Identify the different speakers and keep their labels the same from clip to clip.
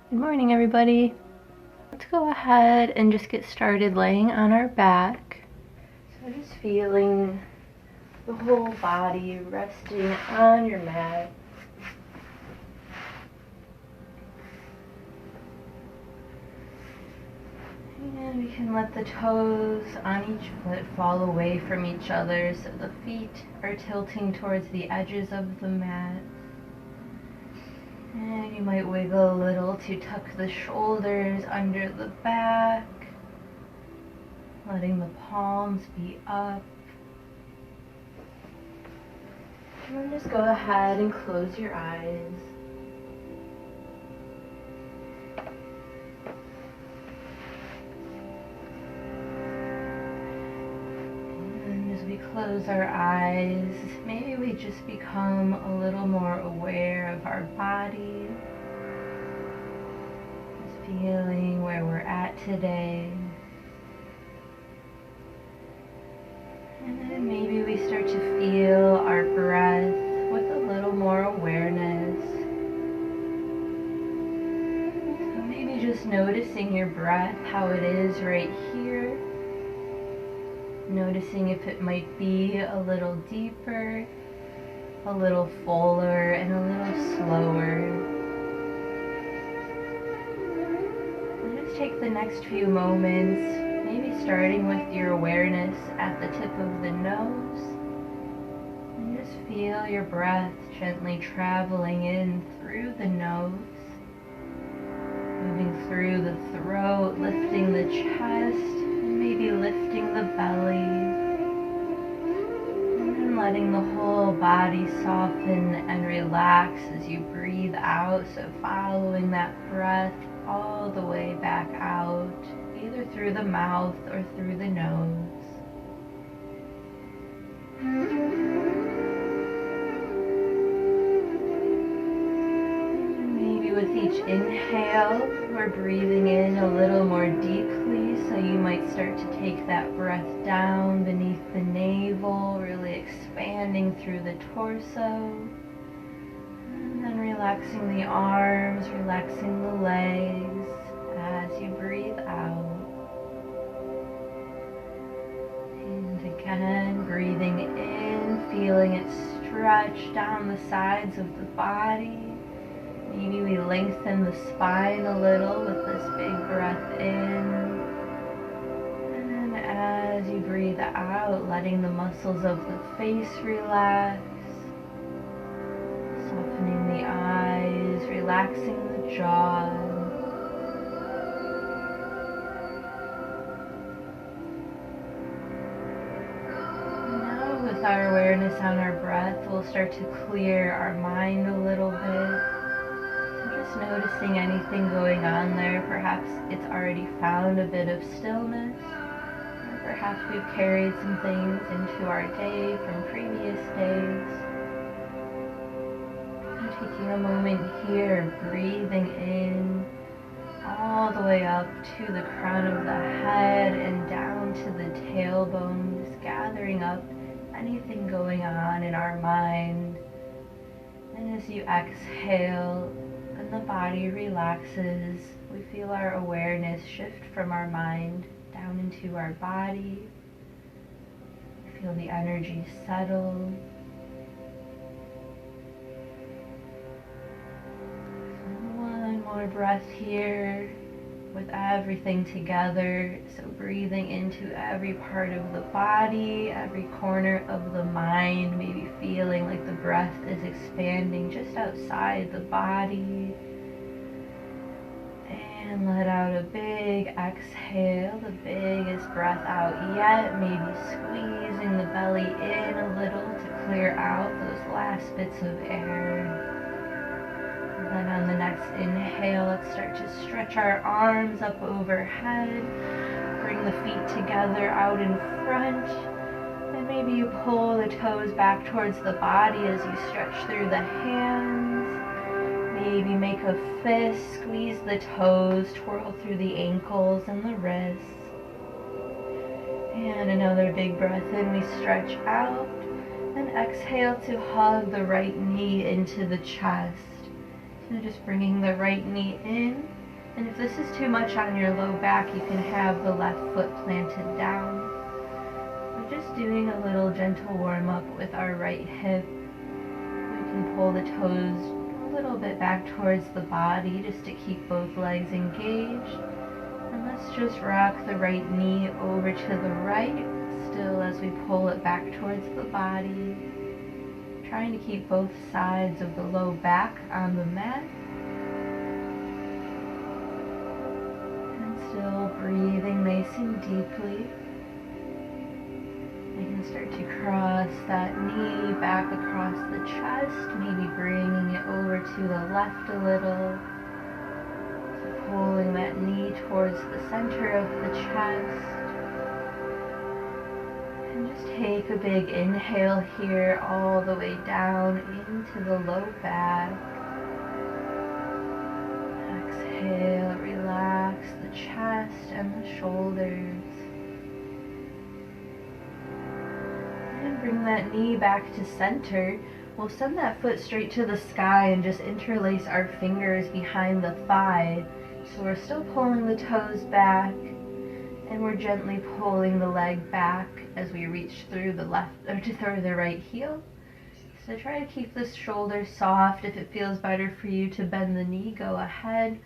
Speaker 1: Good morning, everybody. Let's go ahead and just get started laying on our back. So just feeling the whole body resting on your mat. And we can let the toes on each foot fall away from each other so the feet are tilting towards the edges of the mat. And you might wiggle a little to tuck the shoulders under the back, letting the palms be up. And then just go ahead and close your eyes. And as we close our eyes, maybe we just become a little more aware of our body. Just feeling where we're at today. And then maybe we start to feel our breath with a little more awareness. So maybe just noticing your breath, how it is right here. Noticing if it might be a little deeper, a little fuller, and a little slower. And just take the next few moments, maybe starting with your awareness at the tip of the nose. And just feel your breath gently traveling in through the nose, moving through the throat, lifting the chest, maybe lifting the belly, and then letting the whole body soften and relax as you breathe out. So following that breath all the way back out, either through the mouth or through the nose. Maybe with each inhale, we're breathing in a little more deeply, so you might start to take that breath down beneath the navel, really expanding through the torso. And then relaxing the arms, relaxing the legs as you breathe out. And again, breathing in, feeling it stretch down the sides of the body. Maybe we lengthen the spine a little with this big breath in. And as you breathe out, letting the muscles of the face relax. Softening the eyes, relaxing the jaw. Now with our awareness on our breath, we'll start to clear our mind a little bit. Just noticing anything going on there. Perhaps it's already found a bit of stillness, or perhaps we've carried some things into our day from previous days. And taking a moment here, breathing in all the way up to the crown of the head and down to the tailbone, just gathering up anything going on in our mind. And as you exhale, and the body relaxes, we feel our awareness shift from our mind down into our body. Feel the energy settle. One more breath here with everything together. So breathing into every part of the body, every corner of the mind, maybe feeling like the breath is expanding just outside the body. And let out a big exhale, the biggest breath out yet, maybe squeezing the belly in a little to clear out those last bits of air. Then on the next inhale, let's start to stretch our arms up overhead. Bring the feet together out in front. And maybe you pull the toes back towards the body as you stretch through the hands. Maybe make a fist, squeeze the toes, twirl through the ankles and the wrists. And another big breath in, we stretch out. And exhale to hug the right knee into the chest. So just bringing the right knee in And if this is too much on your low back, you can have the left foot planted down. We're just doing a little gentle warm up with our right hip. We can pull the toes a little bit back towards the body just to keep both legs engaged. And let's just rock the right knee over to the right, still as we pull it back towards the body. Trying to keep both sides of the low back on the mat. And still breathing nice and deeply. You can start to cross that knee back across the chest, maybe bringing it over to the left a little. So pulling that knee towards the center of the chest. And just take a big inhale here all the way down into the low back. Exhale, relax the chest and the shoulders. And bring that knee back to center. We'll send that foot straight to the sky and just interlace our fingers behind the thigh. So we're still pulling the toes back. And we're gently pulling the leg back as we reach through the left or through the right heel. So try to keep this shoulder soft. If it feels better for you to bend the knee, go ahead.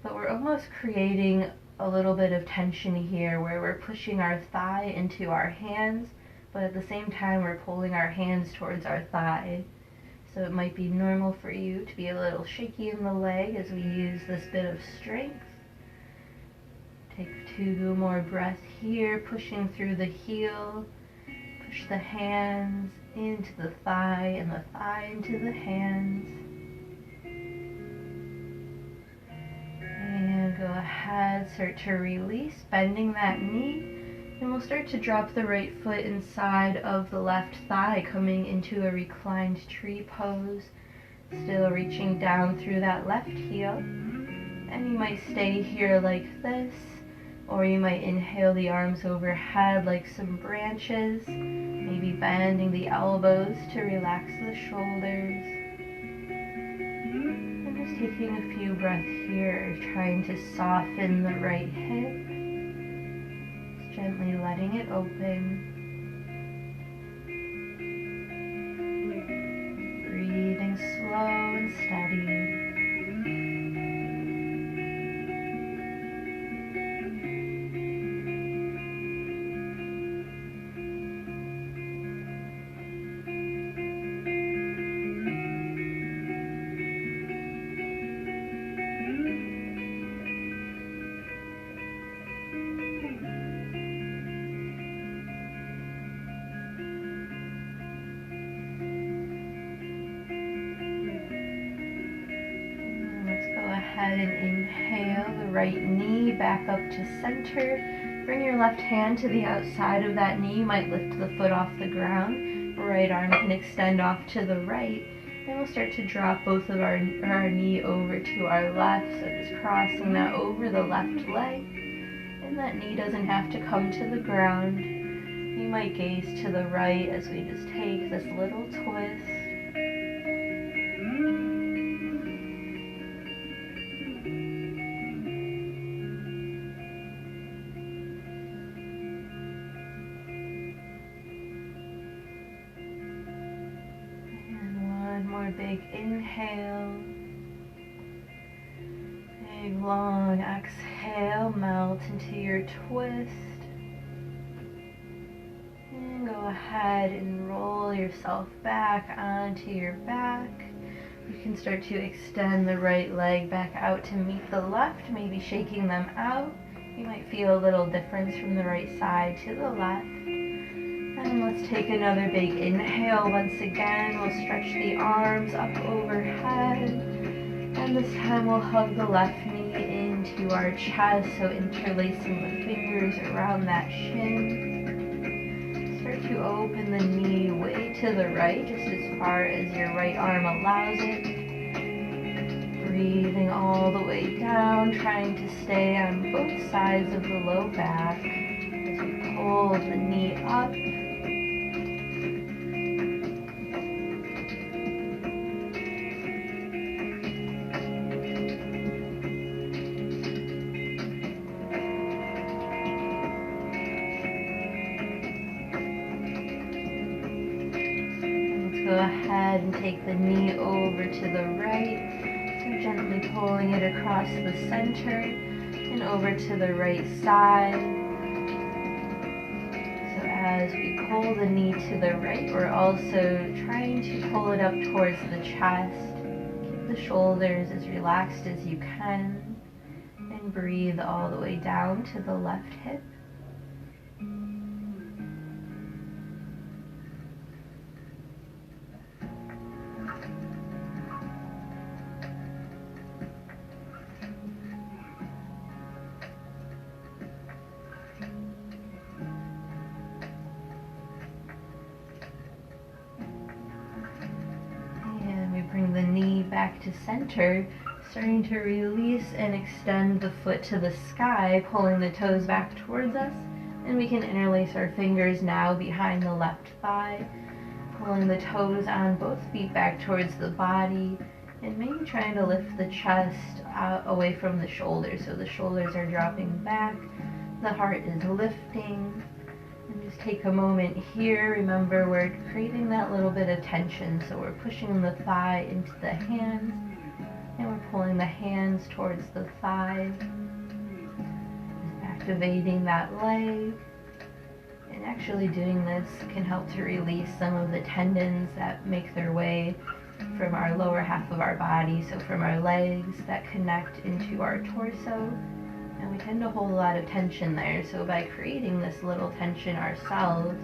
Speaker 1: But we're almost creating a little bit of tension here where we're pushing our thigh into our hands, but at the same time we're pulling our hands towards our thigh. So it might be normal for you to be a little shaky in the leg as we use this bit of strength. Take 2 more breaths here, pushing through the heel. Push the hands into the thigh and the thigh into the hands. And go ahead, start to release, bending that knee. And we'll start to drop the right foot inside of the left thigh, coming into a reclined tree pose. Still reaching down through that left heel. And you might stay here like this. Or you might inhale the arms overhead like some branches, maybe bending the elbows to relax the shoulders. And just taking a few breaths here, trying to soften the right hip. Just gently letting it open. Breathing slow and steady. And inhale the right knee back up to center. Bring your left hand to the outside of that knee. You might lift the foot off the ground. Right arm can extend off to the right. And we'll start to drop both of our knee over to our left. So just crossing that over the left leg. And that knee doesn't have to come to the ground. You might gaze to the right as we just take this little twist. Big inhale, big long exhale, melt into your twist, and go ahead and roll yourself back onto your back. You can start to extend the right leg back out to meet the left, maybe shaking them out. You might feel a little difference from the right side to the left. And let's take another big inhale once again. We'll stretch the arms up overhead. And this time we'll hug the left knee into our chest, so interlacing the fingers around that shin. Start to open the knee way to the right, just as far as your right arm allows it. Breathing all the way down, trying to stay on both sides of the low back as we pull the knee up. ahead and take the knee over to the right. So gently pulling it across the center and over to the right side. So as we pull the knee to the right, we're also trying to pull it up towards the chest. Keep the shoulders as relaxed as you can. And breathe all the way down to the left hip. Bring the knee back to center, starting to release and extend the foot to the sky, pulling the toes back towards us. And we can interlace our fingers now behind the left thigh, pulling the toes on both feet back towards the body, and maybe trying to lift the chest out away from the shoulders. So the shoulders are dropping back, the heart is lifting. And just take a moment here. Remember, we're creating that little bit of tension. So we're pushing the thigh into the hands, and we're pulling the hands towards the thigh. Just activating that leg. And actually doing this can help to release some of the tendons that make their way from our lower half of our body. So from our legs that connect into our torso. And we tend to hold a lot of tension there, so by creating this little tension ourselves,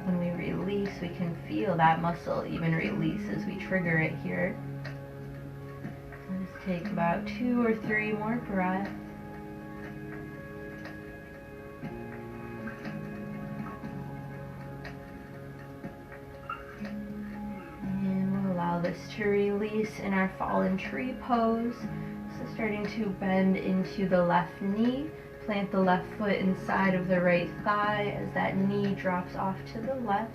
Speaker 1: when we release, we can feel that muscle even release as we trigger it here. So just take about 2 or 3 more breaths. And we'll allow this to release in our fallen tree pose. So starting to bend into the left knee, plant the left foot inside of the right thigh as that knee drops off to the left.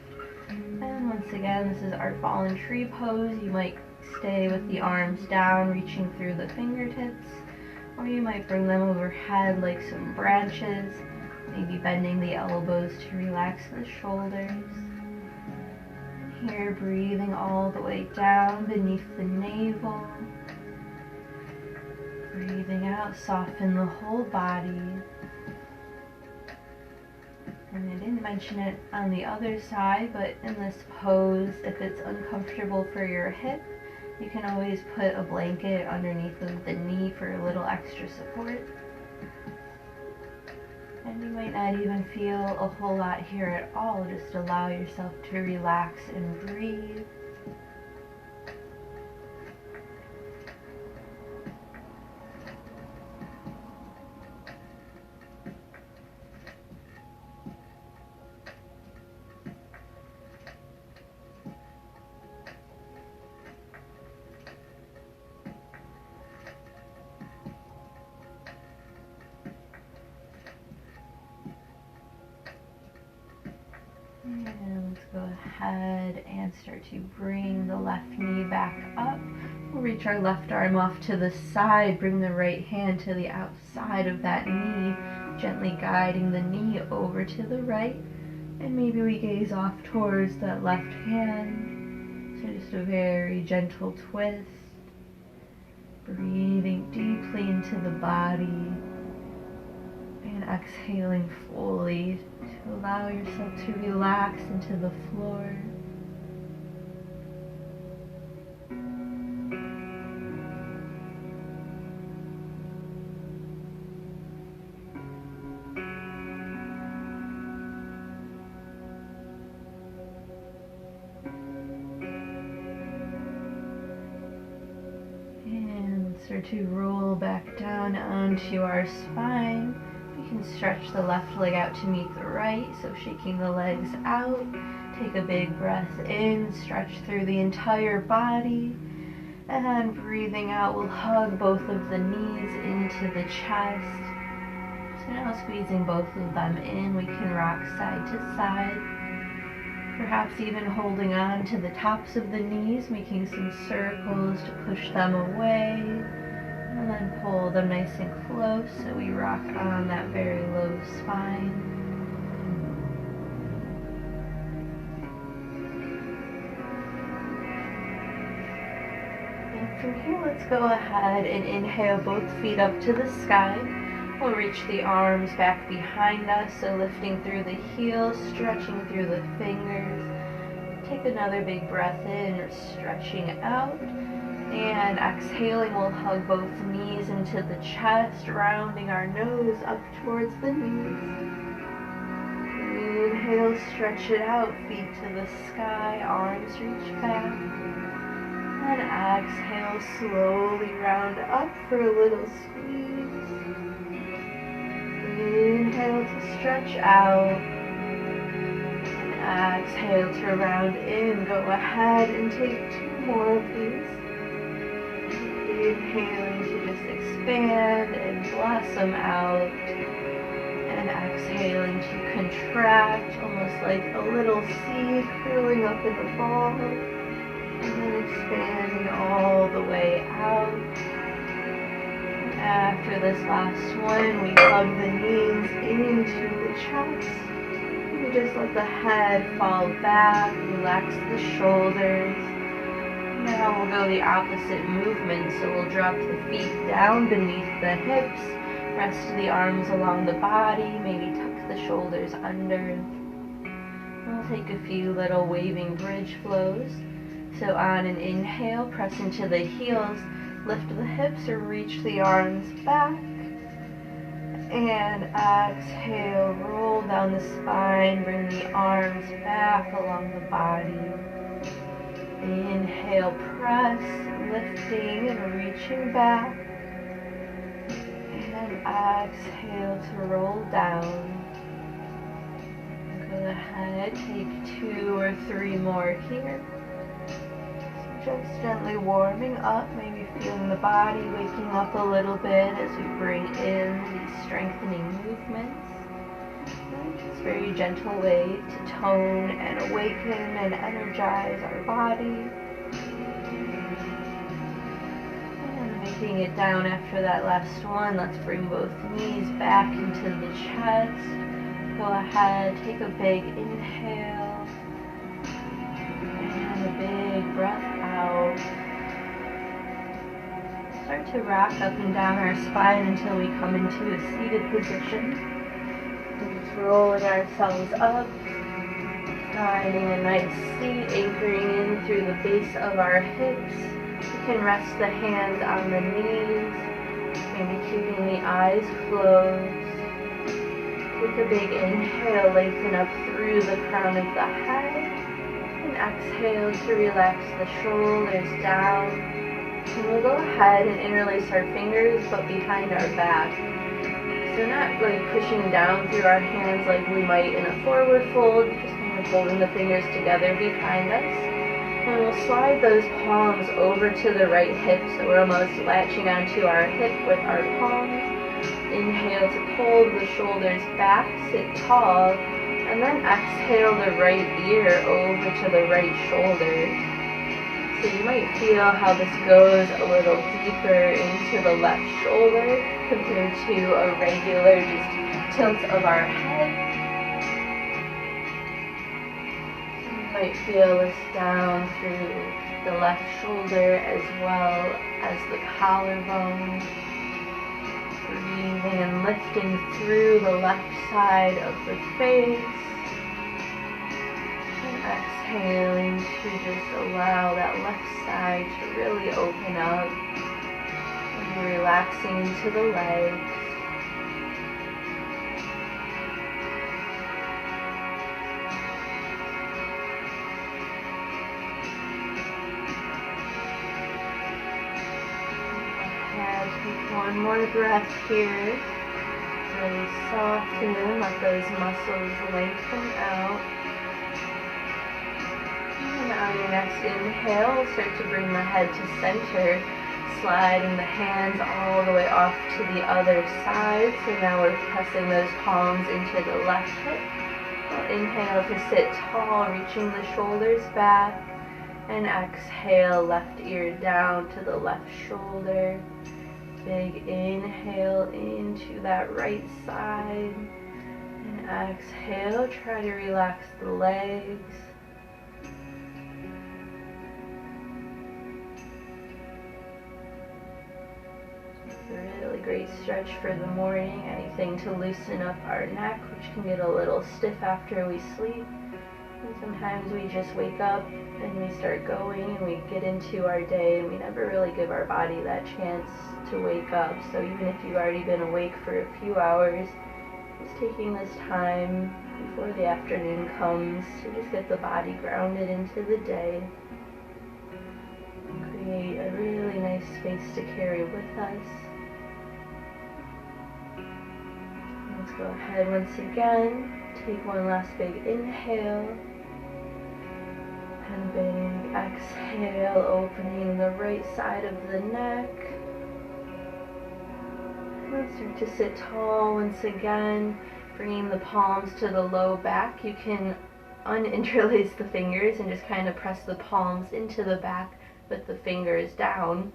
Speaker 1: And once again, this is our fallen tree pose. You might stay with the arms down, reaching through the fingertips, or you might bring them overhead like some branches, maybe bending the elbows to relax the shoulders. And here, breathing all the way down beneath the navel. Breathing out, soften the whole body. And I didn't mention it on the other side, but in this pose, if it's uncomfortable for your hip, you can always put a blanket underneath of the knee for a little extra support. And you might not even feel a whole lot here at all. Just allow yourself to relax and breathe. And let's go ahead and start to bring the left knee back up. We'll reach our left arm off to the side, bring the right hand to the outside of that knee, gently guiding the knee over to the right. And maybe we gaze off towards that left hand. So just a very gentle twist. Breathing deeply into the body. And exhaling fully to allow yourself to relax into the floor. And start to roll back down onto our spine. You can stretch the left leg out to meet the right, so shaking the legs out. Take a big breath in, stretch through the entire body. And breathing out, we'll hug both of the knees into the chest. So now squeezing both of them in, we can rock side to side. Perhaps even holding on to the tops of the knees, making some circles to push them away. And then pull them nice and close so we rock on that very low spine. From here, let's go ahead and inhale both feet up to the sky. We'll reach the arms back behind us, so lifting through the heels, stretching through the fingers. Take another big breath in, stretching out. And exhaling, we'll hug both knees into the chest, rounding our nose up towards the knees. Inhale, stretch it out, feet to the sky, arms reach back. And exhale, slowly round up for a little squeeze. Inhale to stretch out. And exhale to round in. Go ahead and take 2 more of these. Inhaling to just expand and blossom out. And exhaling to contract, almost like a little seed curling up in the ball. And then expanding all the way out. And after this last one, we hug the knees into the chest. And we just let the head fall back, relax the shoulders. Now we'll go the opposite movement, so we'll drop the feet down beneath the hips, rest the arms along the body, maybe tuck the shoulders under. We'll take a few little waving bridge flows. So on an inhale, press into the heels, lift the hips or reach the arms back. And exhale, roll down the spine, bring the arms back along the body. Inhale, press, lifting and reaching back. And exhale to roll down. Go ahead, take 2 or 3 more here. So just gently warming up, maybe feeling the body waking up a little bit as we bring in these strengthening movements. Just a very gentle way to tone and awaken and energize our body. And making it down after that last one, let's bring both knees back into the chest. Go ahead, take a big inhale and a big breath out. Start to rock up and down our spine until we come into a seated position. Just rolling ourselves up, finding a nice seat, anchoring in through the base of our hips. We can rest the hands on the knees, maybe keeping the eyes closed. Take a big inhale, lengthen up through the crown of the head, and exhale to relax the shoulders down. And we'll go ahead and interlace our fingers, but behind our back. So not like pushing down through our hands like we might in a forward fold, just kind of holding the fingers together behind us. And we'll slide those palms over to the right hip, so we're almost latching onto our hip with our palms. Inhale to pull the shoulders back, sit tall, and then exhale the right ear over to the right shoulder. So you might feel how this goes a little deeper into the left shoulder compared to a regular just tilt of our head. You might feel this down through the left shoulder as well as the collarbone. Breathing and lifting through the left side of the face. Exhaling to just allow that left side to really open up, and relaxing into the legs. And take one more breath here. Really soften, let those muscles lengthen out. And on your next inhale, start to bring the head to center, sliding the hands all the way off to the other side. So now we're pressing those palms into the left hip. We'll inhale to sit tall, reaching the shoulders back. And exhale, left ear down to the left shoulder. Big inhale into that right side. And exhale, try to relax the legs. great stretch for the morning. Anything to loosen up our neck, which can get a little stiff after we sleep. And sometimes we just wake up and we start going and we get into our day and we never really give our body that chance to wake up. So even if you've already been awake for a few hours, just taking this time before the afternoon comes to just get the body grounded into the day. Create a really nice space to carry with us. Let's go ahead once again, take one last big inhale, and big exhale, opening the right side of the neck. And start to sit tall once again, bringing the palms to the low back. You can uninterlace the fingers and just kind of press the palms into the back with the fingers down.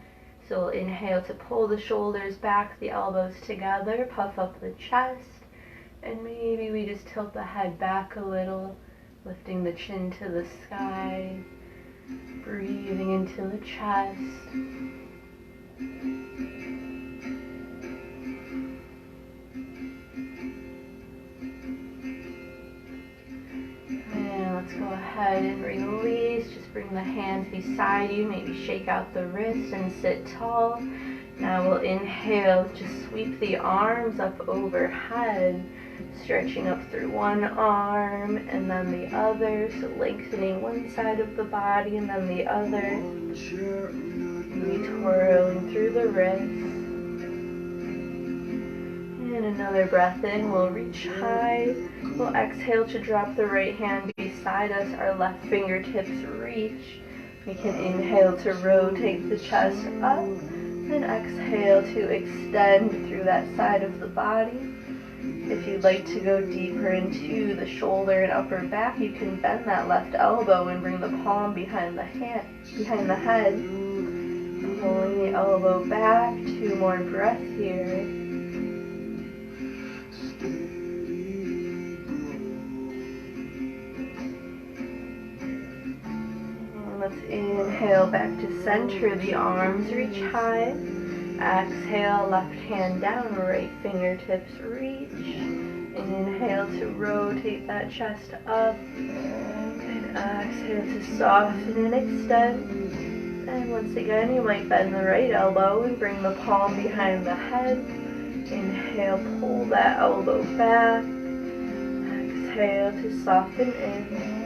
Speaker 1: So we'll inhale to pull the shoulders back, the elbows together, puff up the chest, and maybe we just tilt the head back a little, lifting the chin to the sky, breathing into the chest. Let's go ahead and release. Just bring the hands beside you. Maybe shake out the wrists and sit tall. Now we'll inhale. Just sweep the arms up overhead, stretching up through one arm and then the other. So lengthening one side of the body and then the other. Maybe twirling through the wrists. And another breath in. We'll reach high. We'll exhale to drop the right hand beside us. Our left fingertips reach. We can inhale to rotate the chest up. And exhale to extend through that side of the body. If you'd like to go deeper into the shoulder and upper back, you can bend that left elbow and bring the palm behind the head. Pulling the elbow back. 2 more breaths here. Let's inhale back to center, the arms reach high. Exhale, left hand down, right fingertips reach. Inhale to rotate that chest up. And exhale to soften and extend. And once again, you might bend the right elbow and bring the palm behind the head. Inhale, pull that elbow back. Exhale to soften in.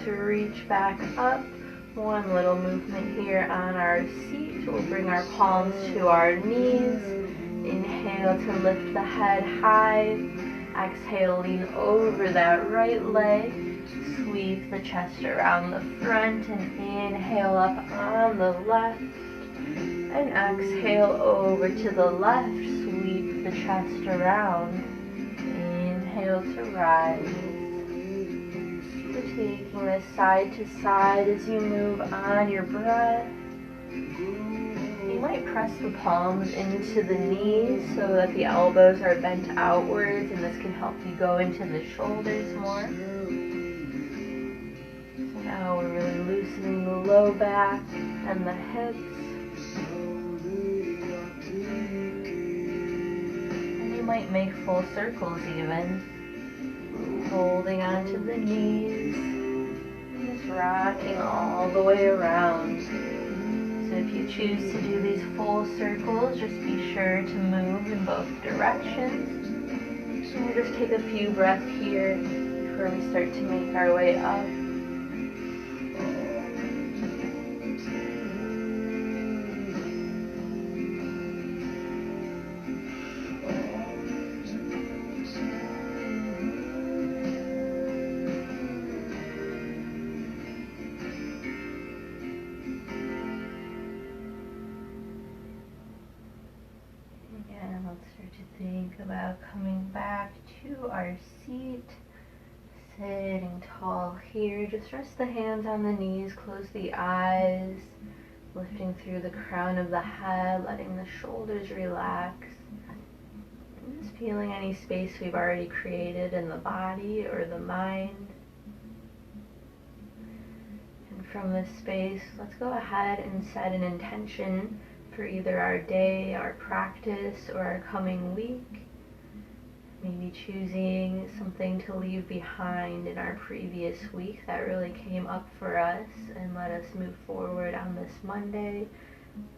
Speaker 1: To reach back up. One little movement here on our seat. We'll bring our palms to our knees. Inhale to lift the head high. Exhale, lean over that right leg. Sweep the chest around the front and inhale up on the left. And exhale over to the left. Sweep the chest around. Inhale to rise. Taking this side to side as you move on your breath. You might press the palms into the knees so that the elbows are bent outwards, and this can help you go into the shoulders more. So now we're really loosening the low back and the hips. And you might make full circles even. Holding onto the knees, and just rocking all the way around. So if you choose to do these full circles, just be sure to move in both directions. And we'll just take a few breaths here before we start to make our way up. Think about coming back to our seat, sitting tall here. Just rest the hands on the knees, close the eyes, lifting through the crown of the head, letting the shoulders relax. And just feeling any space we've already created in the body or the mind. And from this space, let's go ahead and set an intention for either our day, our practice, or our coming week. Maybe choosing something to leave behind in our previous week that really came up for us and let us move forward on this Monday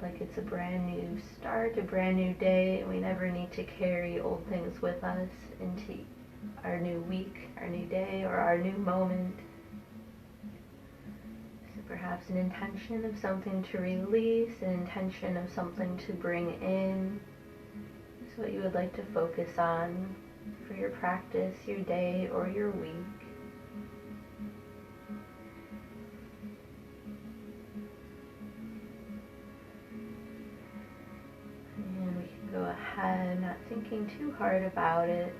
Speaker 1: like it's a brand new start, a brand new day, and we never need to carry old things with us into our new week, our new day, or our new moment. So perhaps an intention of something to release, an intention of something to bring in. Is what you would like to focus on for your practice, your day, or your week. And we can go ahead, not thinking too hard about it.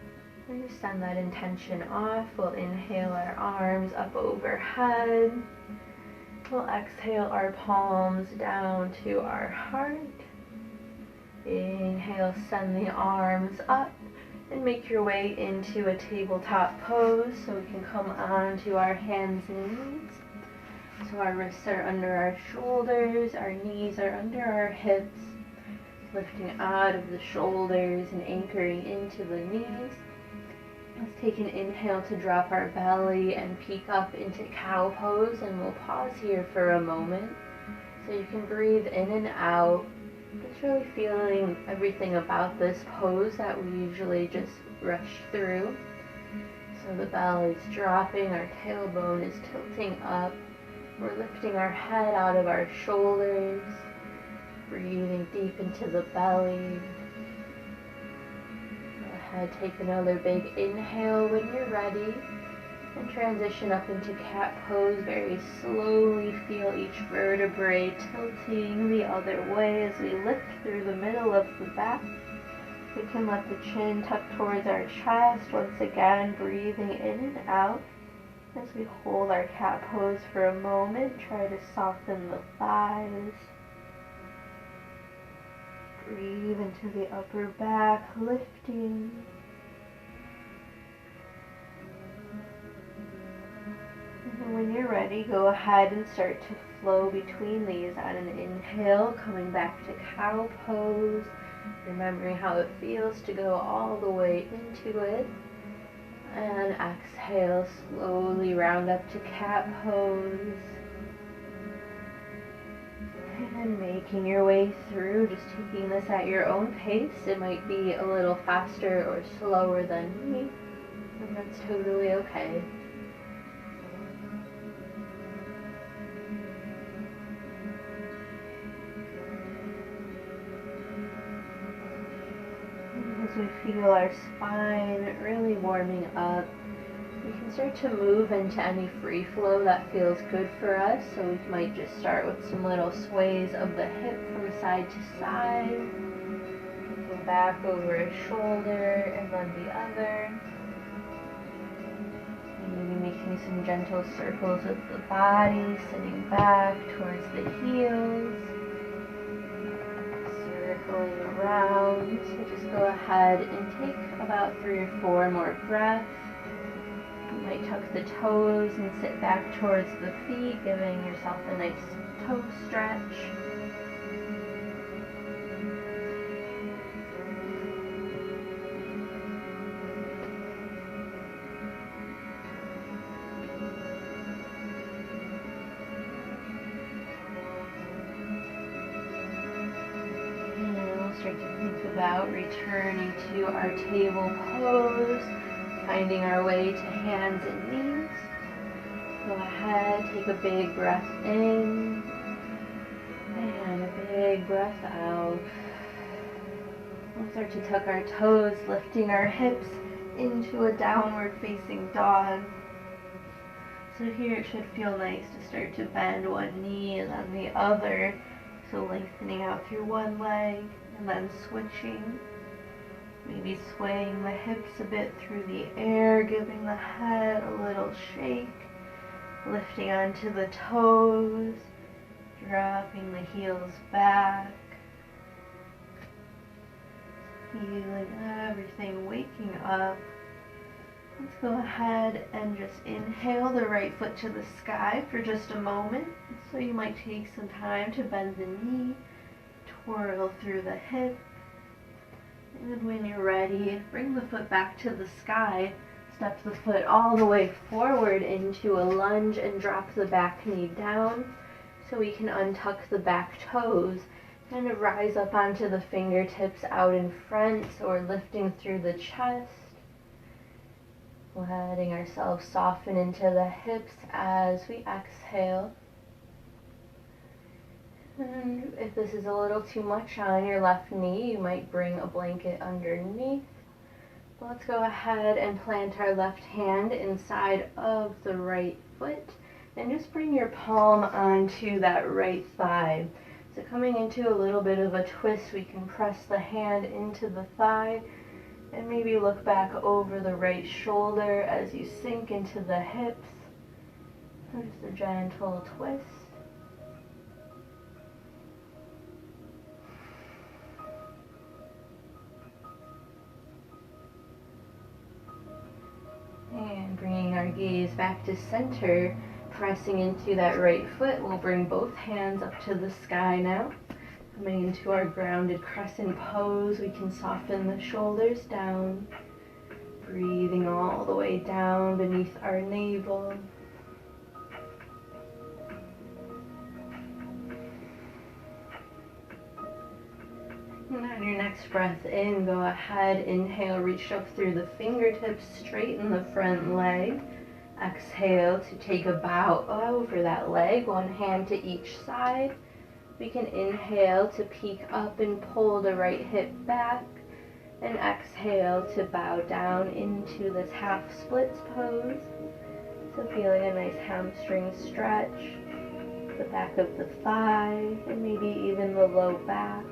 Speaker 1: We're going to send that intention off. We'll inhale our arms up overhead. We'll exhale our palms down to our heart. Inhale, send the arms up. And make your way into a tabletop pose so we can come onto our hands and knees. So our wrists are under our shoulders, our knees are under our hips, lifting out of the shoulders and anchoring into the knees. Let's take an inhale to drop our belly and peek up into cow pose, and we'll pause here for a moment so you can breathe in and out. Just really feeling everything about this pose that we usually just rush through. So the belly's dropping, our tailbone is tilting up. We're lifting our head out of our shoulders, breathing deep into the belly. Go ahead, take another big inhale when you're ready. And transition up into cat pose. Very slowly feel each vertebrae tilting the other way as we lift through the middle of the back. We can let the chin tuck towards our chest. Once again, breathing in and out as we hold our cat pose for a moment. Try to soften the thighs. Breathe into the upper back, lifting. And when you're ready, go ahead and start to flow between these on an inhale, coming back to cow pose, remembering how it feels to go all the way into it. And exhale, slowly round up to cat pose. And making your way through, just taking this at your own pace. It might be a little faster or slower than me, and that's totally okay. As we feel our spine really warming up, we can start to move into any free flow that feels good for us. So we might just start with some little sways of the hip from side to side, looking back over a shoulder and then the other. Maybe making some gentle circles with the body, sitting back towards the heels. Circling around. So just go ahead and take about 3 or 4 more breaths. You might tuck the toes and sit back towards the feet, giving yourself a nice toe stretch. Start to think about returning to our table pose, finding our way to hands and knees. Go ahead, take a big breath in, and a big breath out. We'll start to tuck our toes, lifting our hips into a downward facing dog. So here it should feel nice to start to bend one knee and then the other. So lengthening out through one leg and then switching. Maybe swaying the hips a bit through the air, giving the head a little shake. Lifting onto the toes, dropping the heels back. Feeling everything waking up, let's go ahead and just inhale the right foot to the sky for just a moment. So you might take some time to bend the knee, twirl through the hip, and when you're ready, bring the foot back to the sky. Step the foot all the way forward into a lunge and drop the back knee down so we can untuck the back toes and rise up onto the fingertips out in front or lifting through the chest. Letting ourselves soften into the hips as we exhale. And if this is a little too much on your left knee, you might bring a blanket underneath. Let's go ahead and plant our left hand inside of the right foot and just bring your palm onto that right thigh. So coming into a little bit of a twist, we can press the hand into the thigh and maybe look back over the right shoulder as you sink into the hips. And just a gentle twist. And bringing our gaze back to center, pressing into that right foot, we'll bring both hands up to the sky now. Coming into our grounded crescent pose, we can soften the shoulders down, breathing all the way down beneath our navel. And on your next breath in, go ahead, inhale, reach up through the fingertips, straighten the front leg. Exhale to take a bow over that leg, one hand to each side. We can inhale to peek up and pull the right hip back, and exhale to bow down into this half splits pose. So feeling a nice hamstring stretch, the back of the thigh, and maybe even the low back.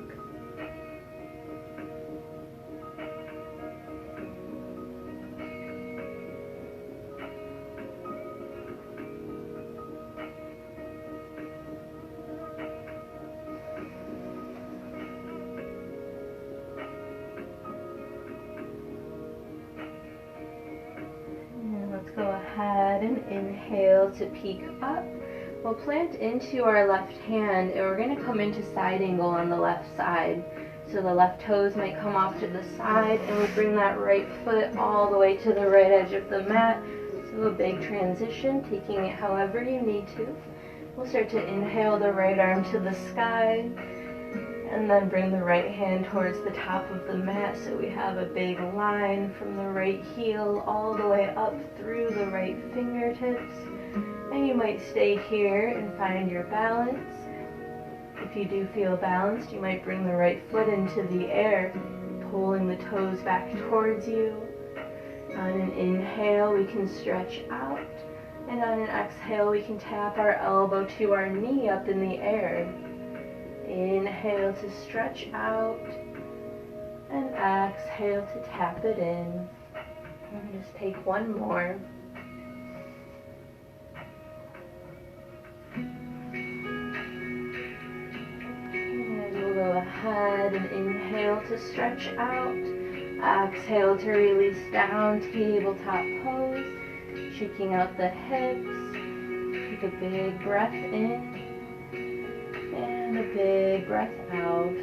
Speaker 1: Go ahead and inhale to peek up. We'll plant into our left hand and we're going to come into side angle on the left side. So the left toes might come off to the side and we'll bring that right foot all the way to the right edge of the mat. So a big transition, taking it however you need to. We'll start to inhale the right arm to the sky and then bring the right hand towards the top of the mat so we have a big line from the right heel all the way up through the right fingertips. And you might stay here and find your balance. If you do feel balanced, you might bring the right foot into the air, pulling the toes back towards you. On an inhale, we can stretch out. And on an exhale, we can tap our elbow to our knee up in the air. Inhale to stretch out, and exhale to tap it in. And just take one more. And we'll go ahead and inhale to stretch out. Exhale to release down, tabletop pose. Shaking out the hips. Take a big breath in. And a big breath out.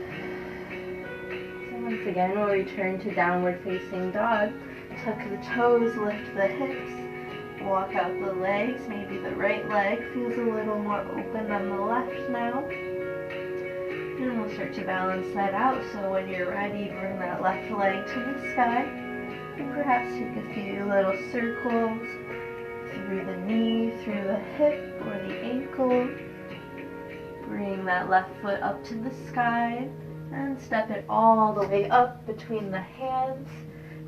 Speaker 1: So once again, we'll return to downward facing dog. Tuck the toes, lift the hips, walk out the legs. Maybe the right leg feels a little more open than the left now. And we'll start to balance that out. So when you're ready, bring that left leg to the sky. And perhaps take a few little circles through the knee, through the hip or the ankle. Bring that left foot up to the sky and step it all the way up between the hands.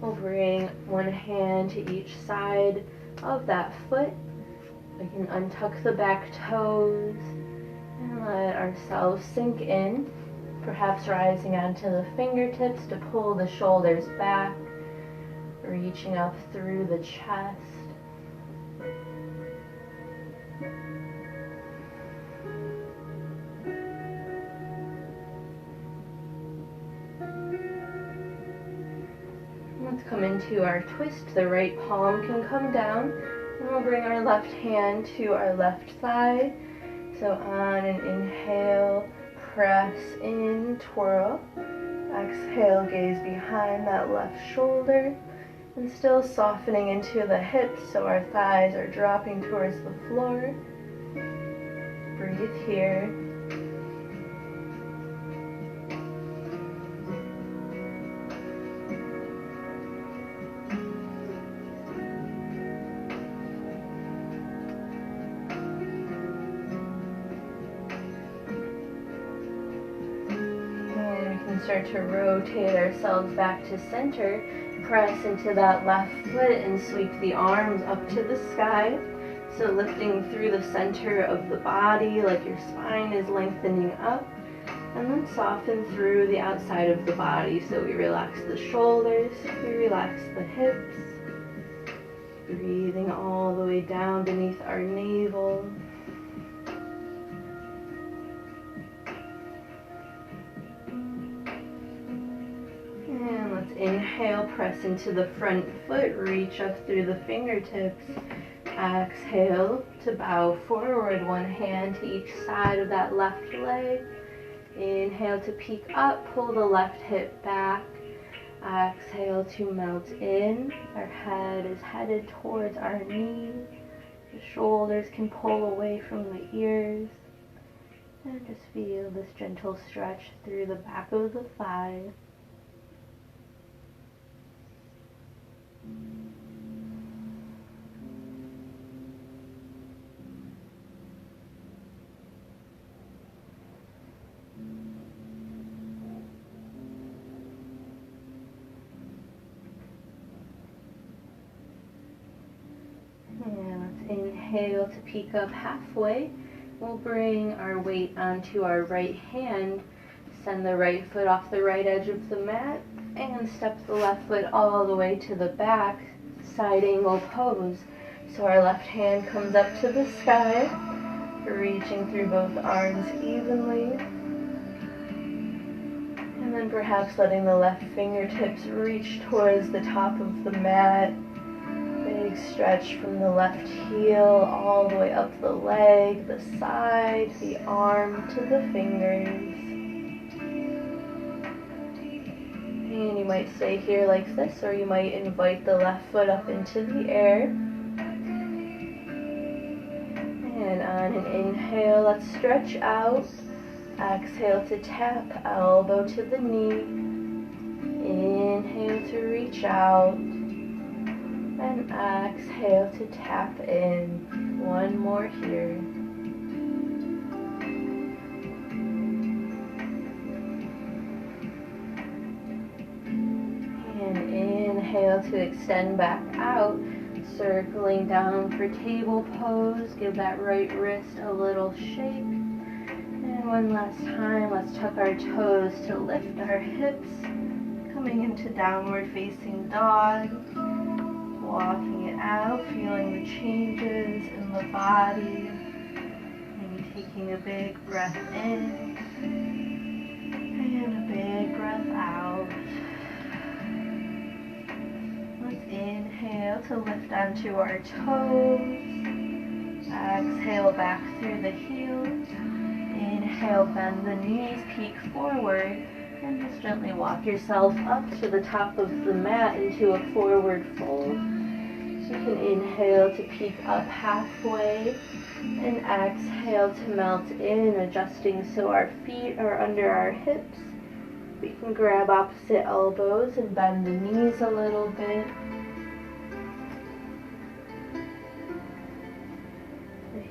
Speaker 1: We'll bring one hand to each side of that foot. We can untuck the back toes and let ourselves sink in, perhaps rising onto the fingertips to pull the shoulders back, reaching up through the chest. Let's come into our twist. The right palm can come down, and we'll bring our left hand to our left thigh. So on an inhale, press in, twirl. Exhale, gaze behind that left shoulder, and still softening into the hips so our thighs are dropping towards the floor. Breathe here. Start to rotate ourselves back to center. Press into that left foot and sweep the arms up to the sky. So lifting through the center of the body like your spine is lengthening up. And then soften through the outside of the body. So we relax the shoulders, we relax the hips. Breathing all the way down beneath our navel. Inhale, press into the front foot, reach up through the fingertips. Exhale to bow forward, one hand to each side of that left leg. Inhale to peek up, pull the left hip back. Exhale to melt in. Our head is headed towards our knees. The shoulders can pull away from the ears. And just feel this gentle stretch through the back of the thighs. And let's inhale to peek up halfway. We'll bring our weight onto our right hand. Send the right foot off the right edge of the mat. And step the left foot all the way to the back, side angle pose. So our left hand comes up to the sky, reaching through both arms evenly. And then perhaps letting the left fingertips reach towards the top of the mat. Big stretch from the left heel all the way up the leg, the side, the arm to the fingers. And you might stay here like this, or you might invite the left foot up into the air. And on an inhale, let's stretch out. Exhale to tap, elbow to the knee. Inhale to reach out. And exhale to tap in. One more here. Inhale to extend back out, circling down for table pose. Give that right wrist a little shake. And one last time, let's tuck our toes to lift our hips. Coming into downward facing dog. Walking it out, feeling the changes in the body. Maybe taking a big breath in. And a big breath out. Inhale to lift onto our toes. Exhale back through the heels. Inhale, bend the knees, peek forward, and just gently walk yourself up to the top of the mat into a forward fold. You can inhale to peek up halfway and exhale to melt in, adjusting so our feet are under our hips. We can grab opposite elbows and bend the knees a little bit.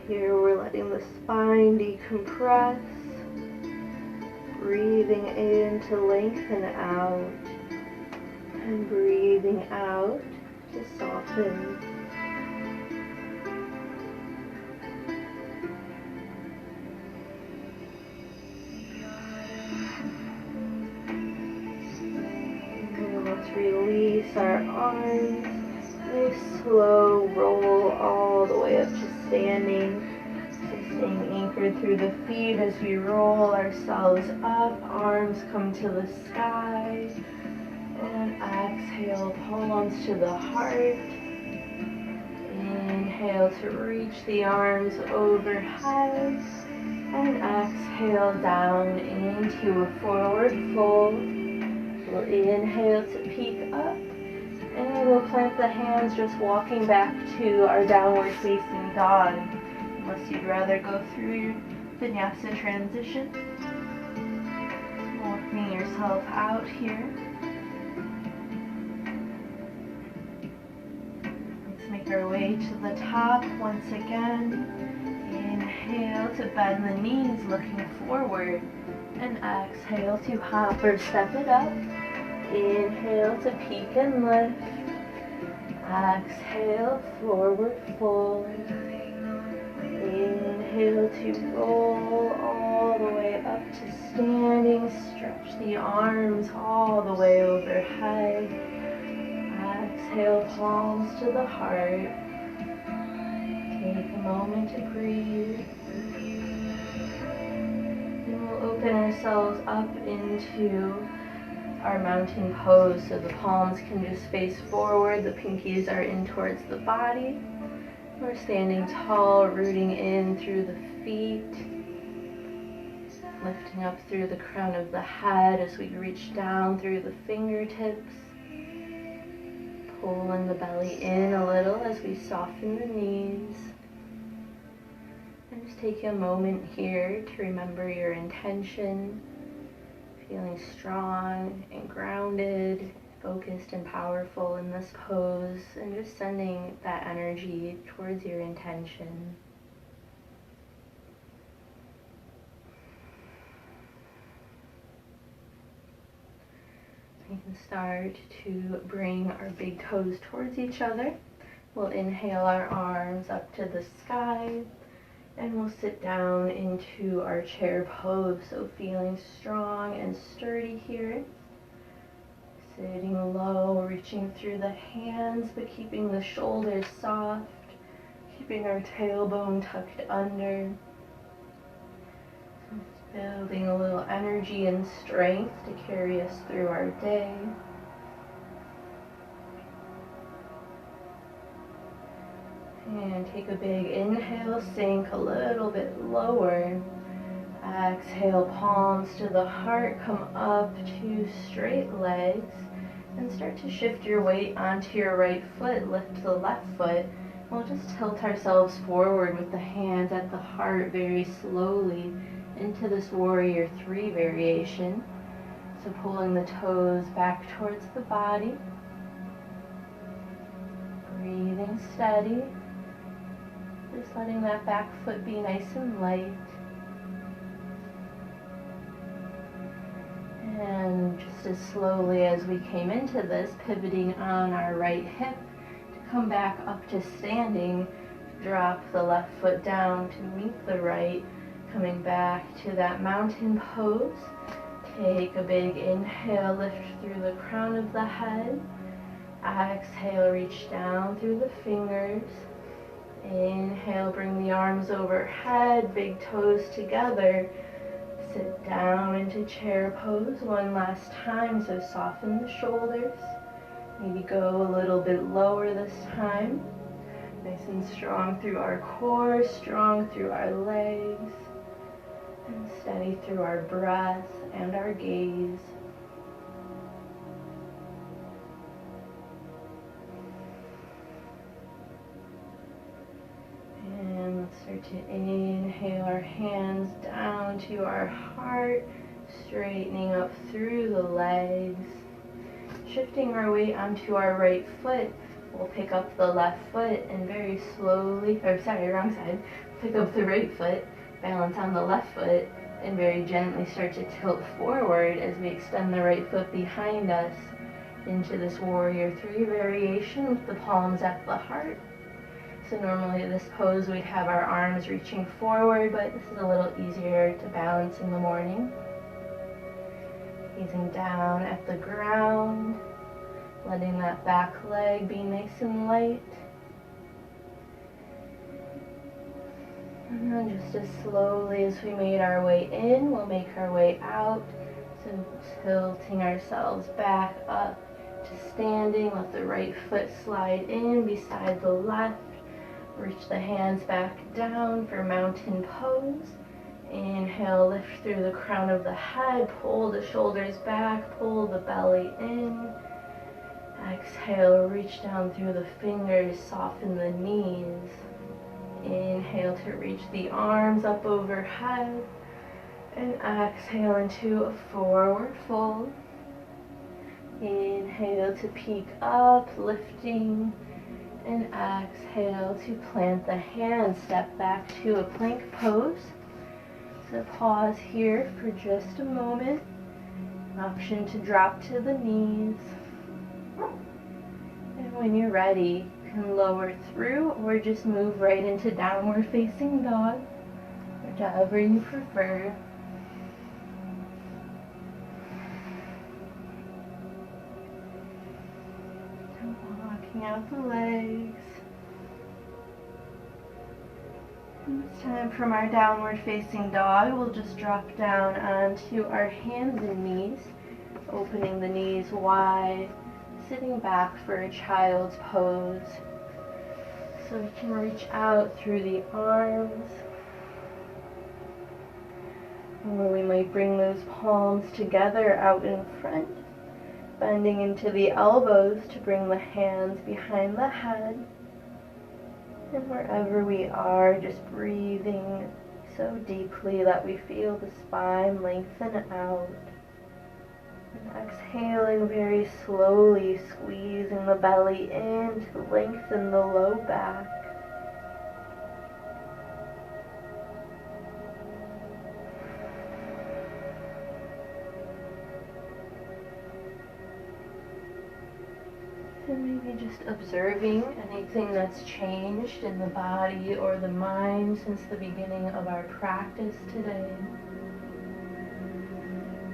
Speaker 1: Here we're letting the spine decompress, breathing in to lengthen out, and breathing out to soften. And let's release our arms. Nice slow roll all the way up to standing. So staying anchored through the feet as we roll ourselves up. Arms come to the sky. And exhale, palms to the heart. Inhale to reach the arms overhead. And exhale down into a forward fold. We'll inhale to peek up. And we'll plant the hands, just walking back to our downward facing dog. Unless you'd rather go through your vinyasa transition. Walking yourself out here. Let's make our way to the top once again. Inhale to bend the knees, looking forward. And exhale to hop or step it up. Inhale to peek and lift. Exhale, forward fold. Inhale to roll all the way up to standing. Stretch the arms all the way overhead. Exhale, palms to the heart. Take a moment to breathe. And we'll open ourselves up into our mountain pose, so the palms can just face forward, the pinkies are in towards the body. We're standing tall, rooting in through the feet, lifting up through the crown of the head as we reach down through the fingertips, pulling the belly in a little as we soften the knees. And just take a moment here to remember your intention. Feeling strong and grounded, focused and powerful in this pose, and just sending that energy towards your intention. We can start to bring our big toes towards each other. We'll inhale our arms up to the sky. And we'll sit down into our chair pose, so feeling strong and sturdy here. Sitting low, reaching through the hands, but keeping the shoulders soft, keeping our tailbone tucked under. Just building a little energy and strength to carry us through our day. And take a big inhale, sink a little bit lower. Exhale, palms to the heart, come up to straight legs. And start to shift your weight onto your right foot, lift the left foot. We'll just tilt ourselves forward with the hands at the heart very slowly into this warrior 3 variation. So pulling the toes back towards the body. Breathing steady. Just letting that back foot be nice and light. And just as slowly as we came into this, pivoting on our right hip to come back up to standing, drop the left foot down to meet the right, coming back to that mountain pose. Take a big inhale, lift through the crown of the head. Exhale, reach down through the fingers. Inhale, bring the arms overhead, big toes together. Sit down into chair pose one last time, so soften the shoulders. Maybe go a little bit lower this time. Nice and strong through our core, strong through our legs, and steady through our breath and our gaze. And let's start to inhale our hands down to our heart, straightening up through the legs. Shifting our weight onto our right foot, we'll pick up the left foot and very slowly, wrong side, pick up the right foot, balance on the left foot, and very gently start to tilt forward as we extend the right foot behind us into this warrior 3 variation with the palms at the heart. So normally in this pose we'd have our arms reaching forward, but this is a little easier to balance in the morning. Gazing down at the ground, letting that back leg be nice and light. And then just as slowly as we made our way in, we'll make our way out. So tilting ourselves back up to standing, let the right foot slide in beside the left. Reach the hands back down for mountain pose. Inhale, lift through the crown of the head, pull the shoulders back, pull the belly in. Exhale, reach down through the fingers, soften the knees. Inhale to reach the arms up overhead. And exhale into a forward fold. Inhale to peek up, lifting. And exhale to plant the hands, step back to a plank pose. So pause here for just a moment. Option to drop to the knees. And when you're ready, you can lower through or just move right into downward facing dog, whichever you prefer. So walking out the legs. This time from our downward facing dog, we'll just drop down onto our hands and knees, opening the knees wide, sitting back for a child's pose. So we can reach out through the arms, or we might bring those palms together out in front, bending into the elbows to bring the hands behind the head. And wherever we are, just breathing so deeply that we feel the spine lengthen out. And exhaling very slowly, squeezing the belly in to lengthen the low back. And maybe just observing anything that's changed in the body or the mind since the beginning of our practice today.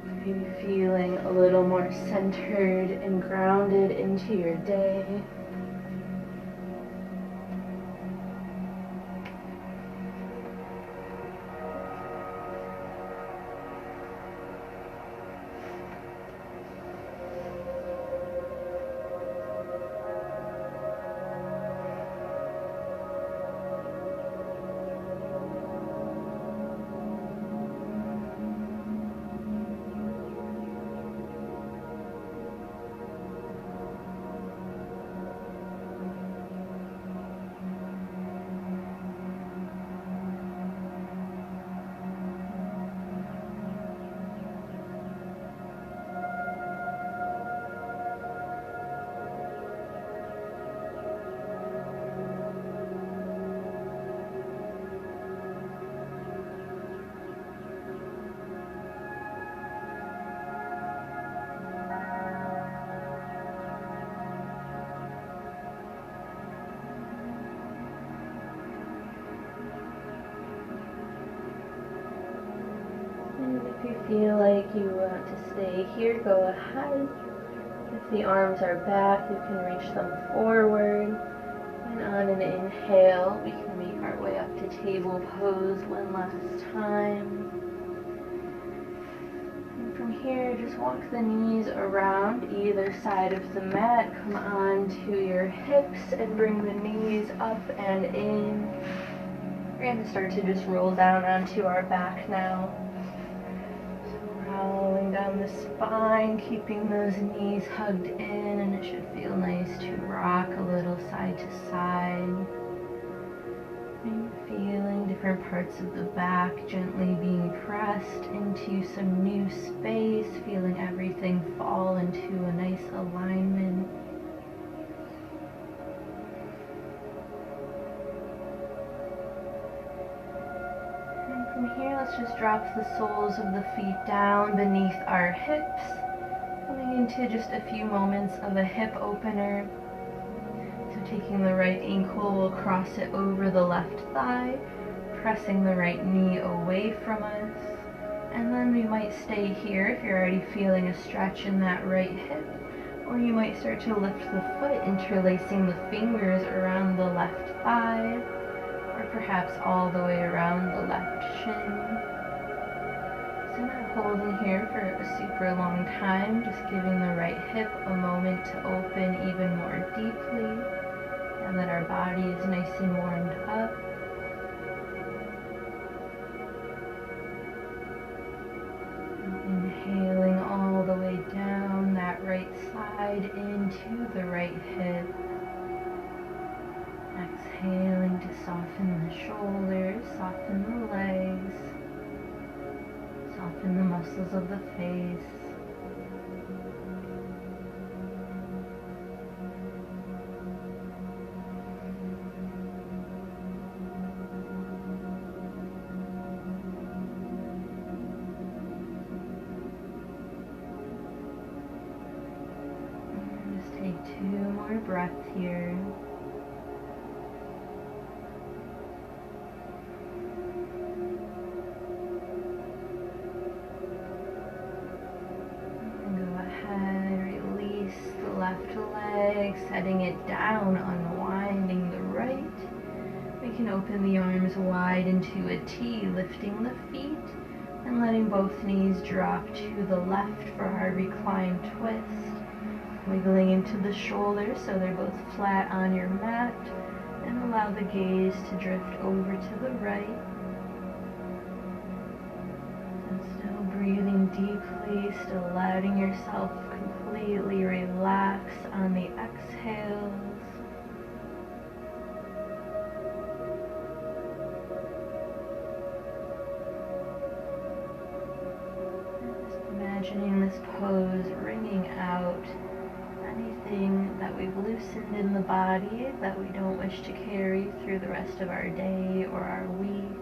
Speaker 1: Maybe feeling a little more centered and grounded into your day. If you feel like you want to stay here, go ahead. If the arms are back, you can reach them forward. And on an inhale, we can make our way up to table pose one last time. And from here, just walk the knees around either side of the mat. Come on to your hips and bring the knees up and in. We're going to start to just roll down onto our back now. Rolling down the spine, keeping those knees hugged in, and it should feel nice to rock a little side to side. And feeling different parts of the back gently being pressed into some new space, feeling everything fall into a nice alignment. From here, let's just drop the soles of the feet down beneath our hips, coming into just a few moments of a hip opener. So taking the right ankle, we'll cross it over the left thigh, pressing the right knee away from us. And then we might stay here if you're already feeling a stretch in that right hip, or you might start to lift the foot, interlacing the fingers around the left thigh, or perhaps all the way around the left shin. So now holding here for a super long time, just giving the right hip a moment to open even more deeply, and that our body is nice and warmed up. Inhaling all the way down that right side into the right hip. Exhaling to soften the shoulders, soften the legs, soften the muscles of the face. And just take 2 more breaths here. Left leg, setting it down, unwinding the right. We can open the arms wide into a T, lifting the feet and letting both knees drop to the left for our reclined twist. Wiggling into the shoulders so they're both flat on your mat, and allow the gaze to drift over to the right. And still breathing deeply, still letting yourself completely relax on the exhales. Just imagining this pose wringing out anything that we've loosened in the body that we don't wish to carry through the rest of our day or our week.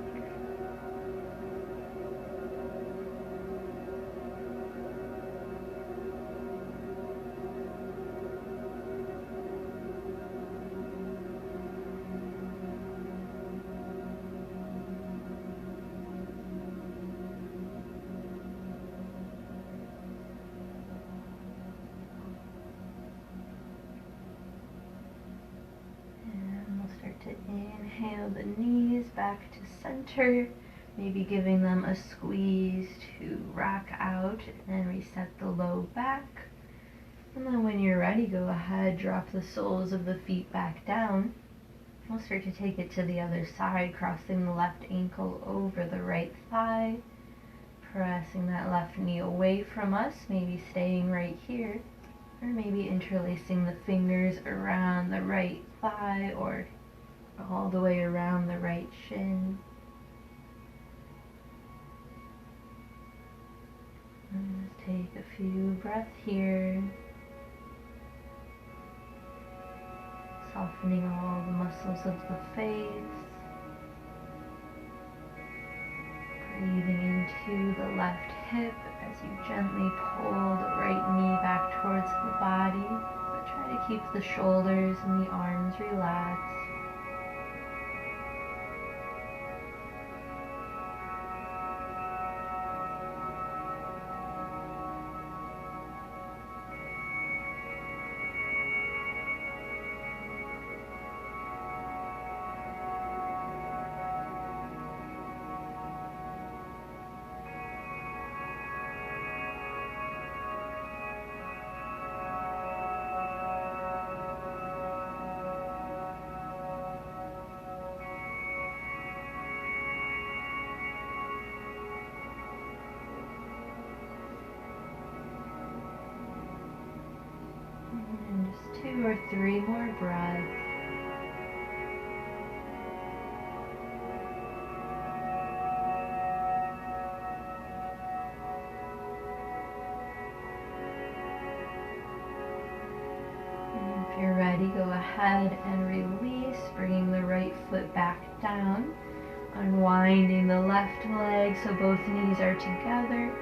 Speaker 1: To inhale the knees back to center, maybe giving them a squeeze to rock out and reset the low back. And then when you're ready, go ahead, drop the soles of the feet back down. We'll start to take it to the other side, crossing the left ankle over the right thigh, pressing that left knee away from us, maybe staying right here, or maybe interlacing the fingers around the right thigh or all the way around the right shin. And just take a few breaths here, softening all the muscles of the face, breathing into the left hip as you gently pull the right knee back towards the body, but try to keep the shoulders and the arms relaxed. And just 2 or 3 more breaths. And if you're ready, go ahead and release, bringing the right foot back down, unwinding the left leg so both knees are together.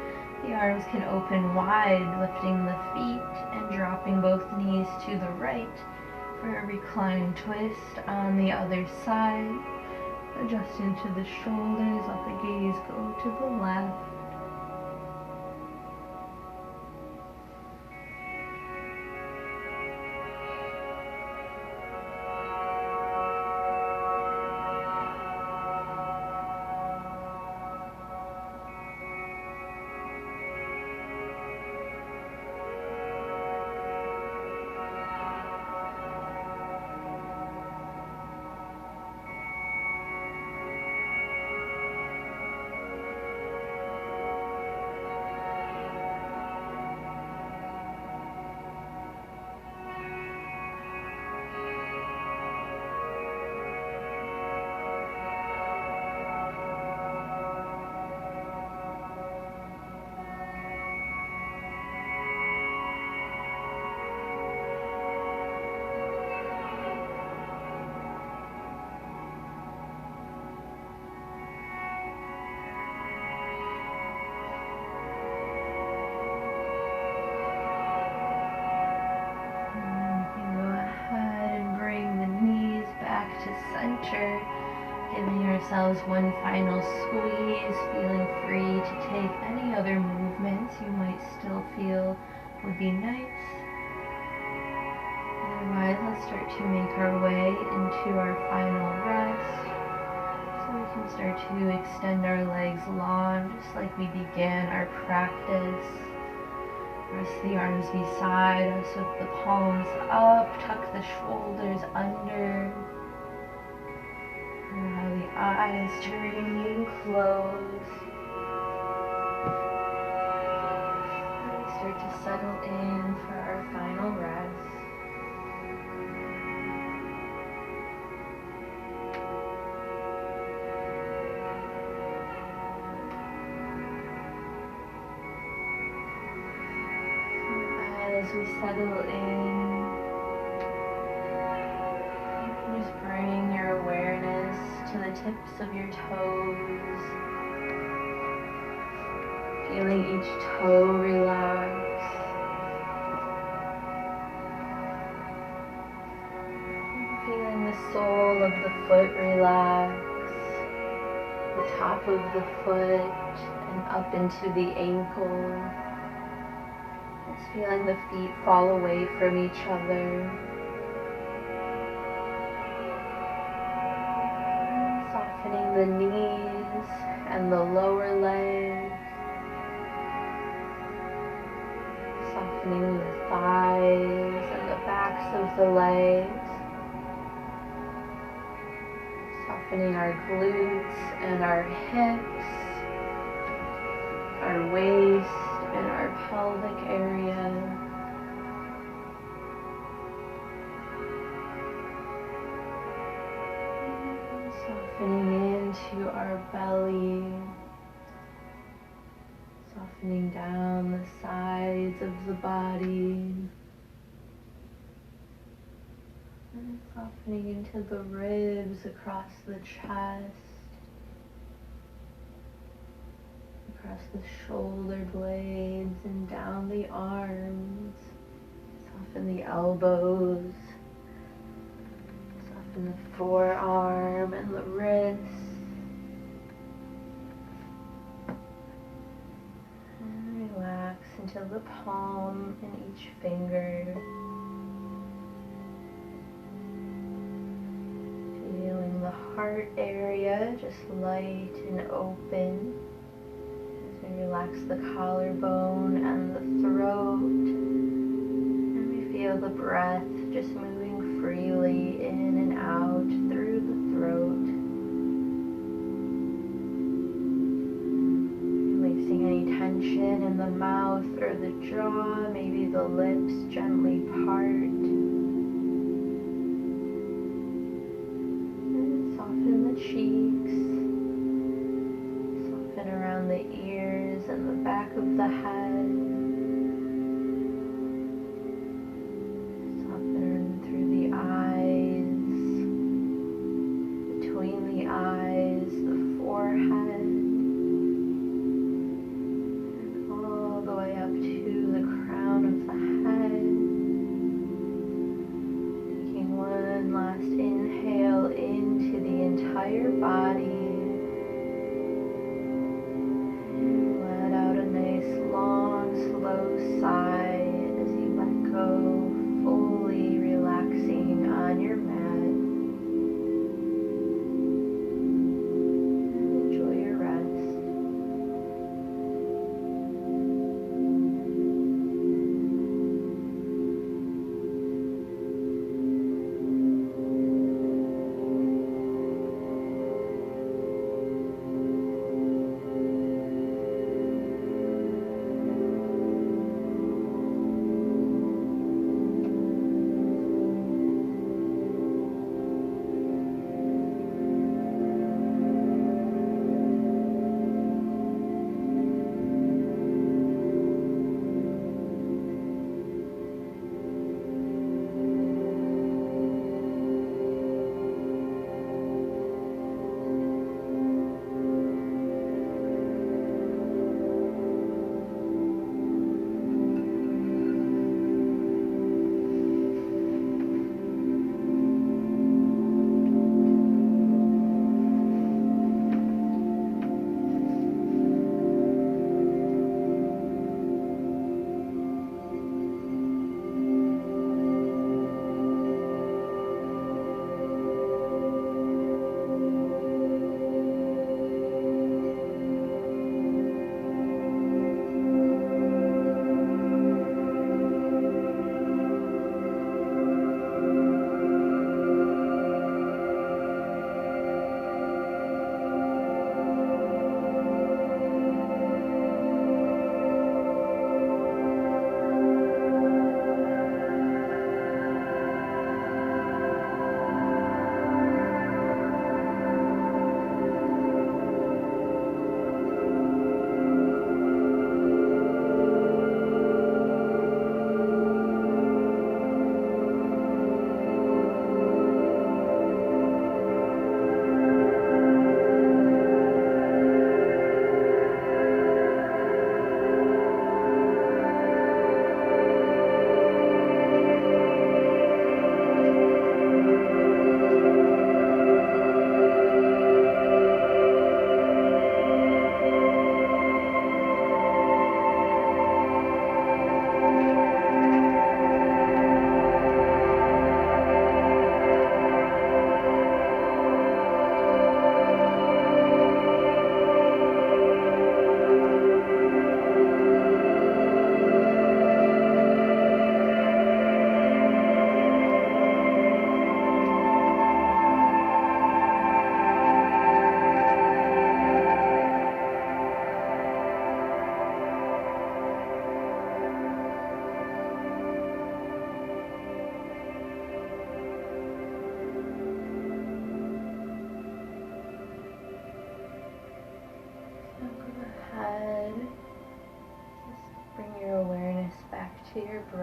Speaker 1: The arms can open wide, lifting the feet and dropping both knees to the right for a reclined twist on the other side. Adjust into the shoulders, let the gaze go to the left. center, giving ourselves one final squeeze, feeling free to take any other movements you might still feel would be nice. Otherwise, let's start to make our way into our final rest. So we can start to extend our legs long, just like we began our practice. Rest the arms beside us with the palms up, tuck the shoulders under. Allow the eyes to remain closed. And we start to settle in for our final rest. As we settle in, you can just bring your awareness to the tips of your toes, feeling each toe relax, feeling the sole of the foot relax, the top of the foot and up into the ankle. Feeling the feet fall away from each other. Softening the knees and the lower legs. Softening the thighs and the backs of the legs. Softening our glutes and our hips, our waist, and our pelvic area. Softening into our belly, softening down the sides of the body, and softening into the ribs across the chest, across the shoulder blades and down the arms. Soften the elbows, soften the forearm and the wrists. And relax into the palm and each finger. Feeling the heart area just light and open. Relax the collarbone and the throat, and we feel the breath just moving freely in and out through the throat, releasing any tension in the mouth or the jaw. Maybe the lips gently part, and soften the cheeks, soften around the ears and the back of the head. Soften through the eyes, between the eyes, the forehead, and all the way up to the crown of the head. Taking one last inhale into the entire body. Long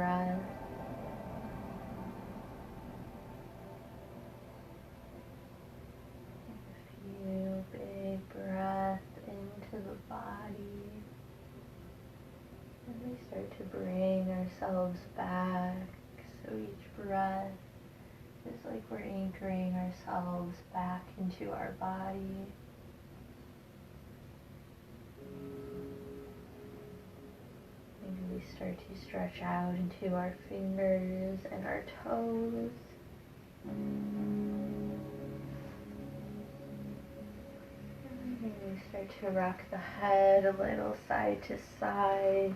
Speaker 1: breath. Feel big breath into the body. And we start to bring ourselves back. So each breath is like we're anchoring ourselves back into our body. Maybe we start to stretch out into our fingers and our toes. Maybe we start to rock the head a little side to side.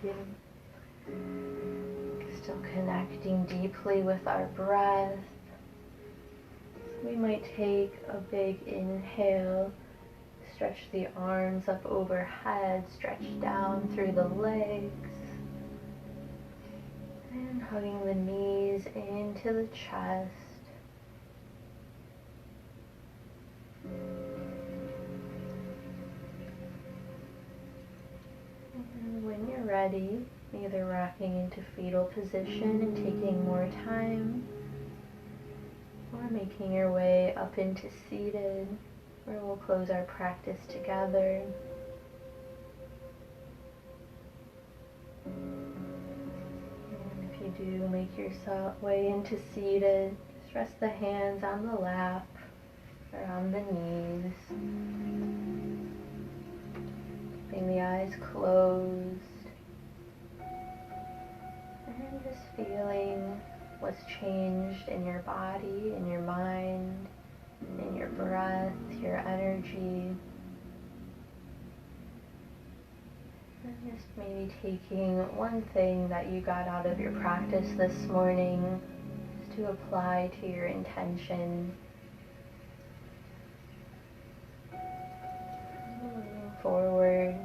Speaker 1: Still connecting deeply with our breath. We might take a big inhale, stretch the arms up overhead, stretch down through the legs, and hugging the knees into the chest. And when you're ready, either rocking into fetal position and taking more time, or making your way up into seated, where we'll close our practice together. And if you do make your way into seated, just rest the hands on the lap or on the knees. Keeping the eyes closed. And just feeling what's changed in your body, in your mind, in your breath, your energy. And just maybe taking one thing that you got out of your practice this morning just to apply to your intention. Moving forward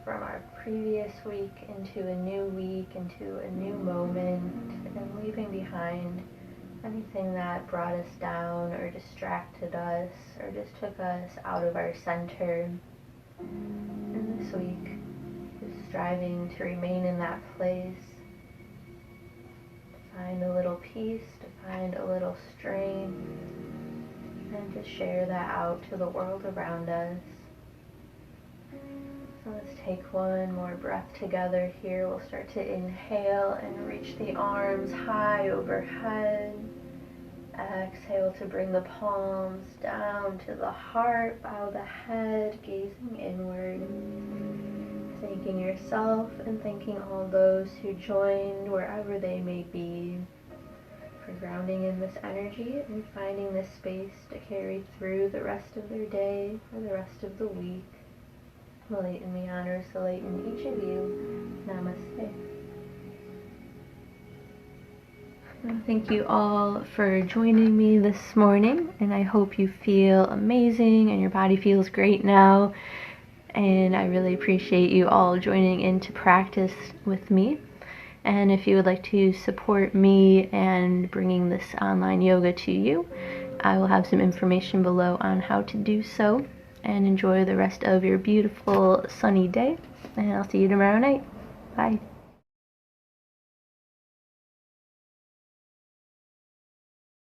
Speaker 1: from our previous week into a new week, into a new moment, and leaving behind anything that brought us down or distracted us or just took us out of our center. And this week, just striving to remain in that place, to find a little peace, to find a little strength, and to share that out to the world around us. So let's take one more breath together here. We'll start to inhale and reach the arms high overhead. Exhale to bring the palms down to the heart, bow the head, gazing inward. Thanking yourself and thanking all those who joined wherever they may be for grounding in this energy and finding this space to carry through the rest of their day or the rest of the week. Malaiten me honors the light in each of you. Namaste. Well, thank you all for joining me this morning, and I hope you feel amazing and your body feels great now. And I really appreciate you all joining in to practice with me. And if you would like to support me and bringing this online yoga to you, I will have some information below on how to do so. And enjoy the rest of your beautiful sunny day. And I'll see you tomorrow night. Bye.